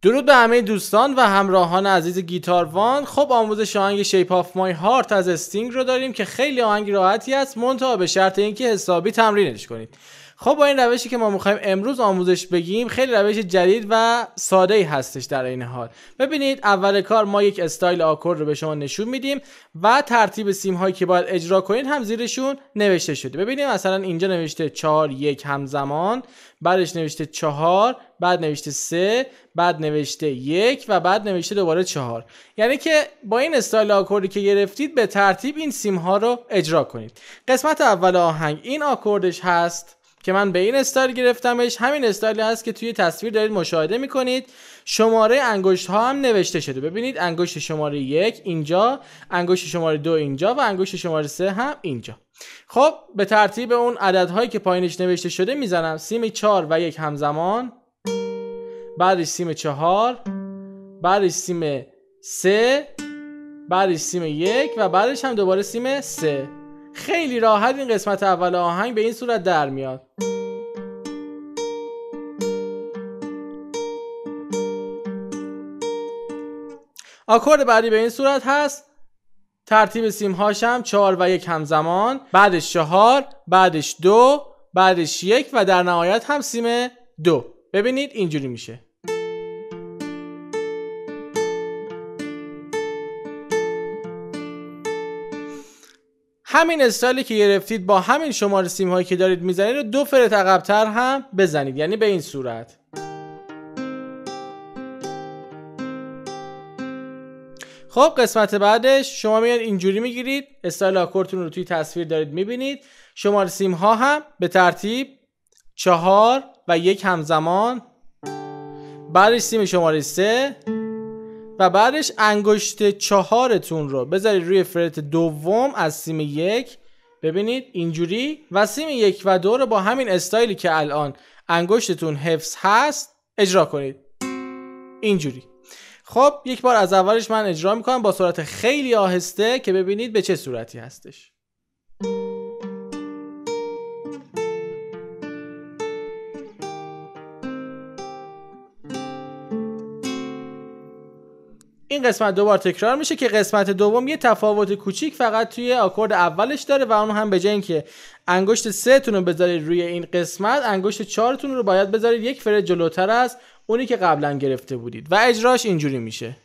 درود به همه دوستان و همراهان عزیز گیتار وان. خب آموزش آهنگ شیپ آف مای هارت از استینگ رو داریم که خیلی آهنگ راحتی است، منتها به شرط اینکه حسابی تمرینش کنید. خب با این روشی که ما می‌خوایم امروز آموزش بگیم خیلی روش جدید و ساده‌ای هستش. در این حال ببینید، اول کار ما یک استایل آکورد رو به شما نشون میدیم و ترتیب سیم هایی که باید اجرا کنید هم زیرشون نوشته شده. ببینید مثلا اینجا نوشته 4 1 همزمان، بعدش نوشته 4، بعد نوشته 3، بعد نوشته 1 و بعد نوشته دوباره 4. یعنی که با این استایل آکوردی که گرفتید به ترتیب این سیم ها رو اجرا کنید. قسمت اول آهنگ این آکوردش هست که من به این استایل گرفتمش. همین استایلی هست که توی تصویر دارید مشاهده میکنید. شماره انگشت ها هم نوشته شده. ببینید انگشت شماره 1 اینجا، انگشت شماره 2 اینجا و انگشت شماره 3 هم اینجا. خب به ترتیب اون عددهایی که پایینش نوشته شده میزنم. سیم 4 و 1 همزمان، بعدش سیم 4، بعدش سیم 3، بعدش سیم 1 و بعدش هم دوباره سیم 3. خیلی راحت این قسمت اول آهنگ به این صورت در میاد. آکورد بعدی به این صورت هست. ترتیب سیم هاشم 4 و 1 همزمان، بعدش 4، بعدش 2، بعدش 1 و در نهایت هم سیم 2. ببینید اینجوری میشه. همین استایلی که گرفتید با همین شماره سیم هایی که دارید میزنید رو 2 فرت عقب‌تر هم بزنید، یعنی به این صورت. خب قسمت بعدش شما میاد اینجوری میگیرید. استایل آکوردتون رو توی تصویر دارید میبینید. شماره سیم ها هم به ترتیب 4 و 1 همزمان، بعدش سیم شماره 3 و بعدش انگشت 4تون رو بذارید روی فرت دوم از سیم 1. ببینید اینجوری. و سیم 1 و 2 رو با همین استایلی که الان انگشتتون حفظ هست اجرا کنید اینجوری. خب یک بار از اولش من اجرا میکنم با سرعت خیلی آهسته که ببینید به چه صورتی هستش. این قسمت دوبار تکرار میشه که قسمت دوم یه تفاوت کوچیک فقط توی آکورد اولش داره و اون هم به جای اینکه انگشت 3 تون رو بذارید روی این قسمت، انگشت 4 تون رو باید بذارید یک فرد جلوتر از اونی که قبلا گرفته بودید و اجراش اینجوری میشه.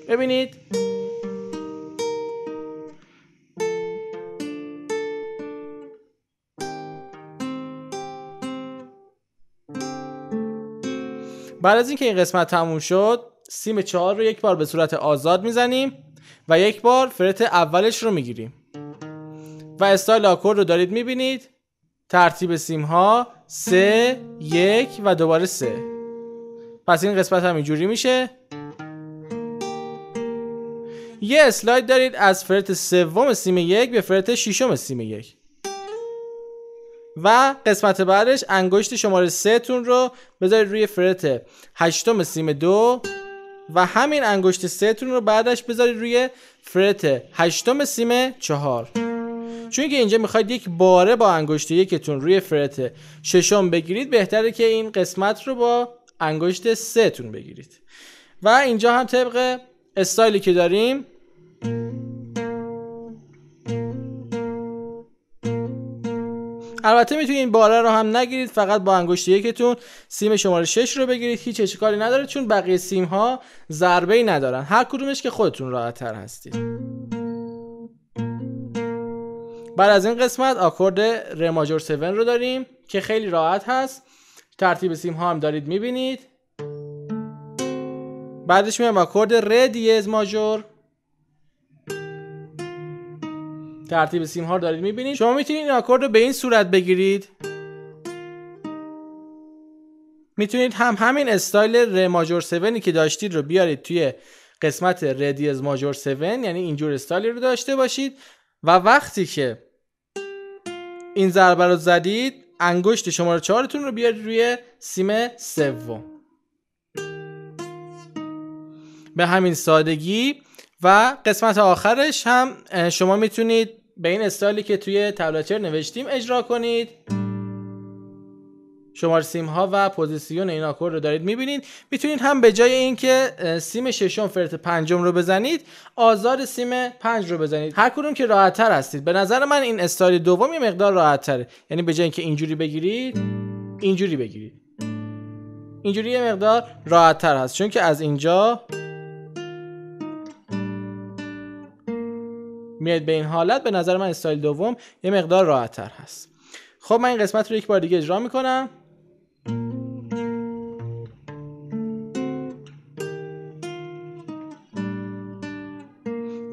ببینید بعد از اینکه این قسمت تموم شد، سیم 4 رو یک بار به صورت آزاد میزنیم و یک بار فرت اولش رو میگیریم و استایل آکورد رو دارید میبینید. ترتیب سیم ها 3 1 و دوباره 3. پس این قسمت هم اینجوری میشه. یه اسلاید دارید از فرت سوم سیم 1 به فرت ششم سیم 1 و قسمت بعدش انگشت شماره 3 تون رو بذارید روی فرت 8 سیم 2 و همین انگشت 3 تون رو بعدش بذارید روی فرت 8 سیم 4. چون که اینجا میخواید یک باره با انگشت 1 تون روی فرت 6 بگیرید، بهتره که این قسمت رو با انگشت 3 تون بگیرید. و اینجا هم طبق استایلی که داریم البته میتونید این باره رو هم نگیرید، فقط با انگشت 1 تون سیم شماره 6 رو بگیرید. هیچ اشکالی نداره چون بقیه سیم ها ضربه‌ای ندارن، هر کدومش که خودتون راحت تر هستید. بعد از این قسمت آکورد ر ماژور 7 رو داریم که خیلی راحت هست. ترتیب سیم ها هم دارید میبینید. بعدش میام آکورد ر دیز ماژور. ترتیب سیم ها رو دارید میبینید. شما میتونید این آکورد رو به این صورت بگیرید. میتونید همین استایل ر ماژور 7 که داشتید رو بیارید توی قسمت ر دیز ماژور 7، یعنی اینجور استایلی رو داشته باشید و وقتی که این ضربه رو زدید انگشت شماره 4 تون رو بیارید روی سیم سوم. به همین سادگی. و قسمت آخرش هم شما میتونید به این استایلی که توی تبلچر نوشتیم اجرا کنید. شمار سیم ها و پوزیسیون این آکورد رو دارید میبینید. میتونید هم به جای اینکه سیم ششم فرت پنجم رو بزنید آزار سیم 5 رو بزنید، هر کدوم که راحت تر هستید. به نظر من این استایل دوم یه مقدار راحت تره، یعنی به جای اینکه اینجوری بگیرید اینجوری بگیرید، اینجوری یه مقدار راحت تر هست، چون که از اینجا میاد به این حالت. به نظر من استایل دوم یه مقدار راحت تر هست. خب من این قسمت رو یک بار دیگه اجرا میکنم.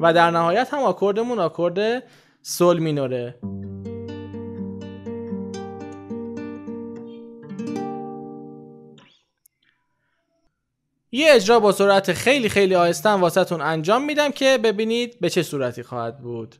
و در نهایت هم آکوردمون آکورد سول مینوره. یه اجرا با سرعت خیلی آهسته واسهتون انجام میدم که ببینید به چه صورتی خواهد بود.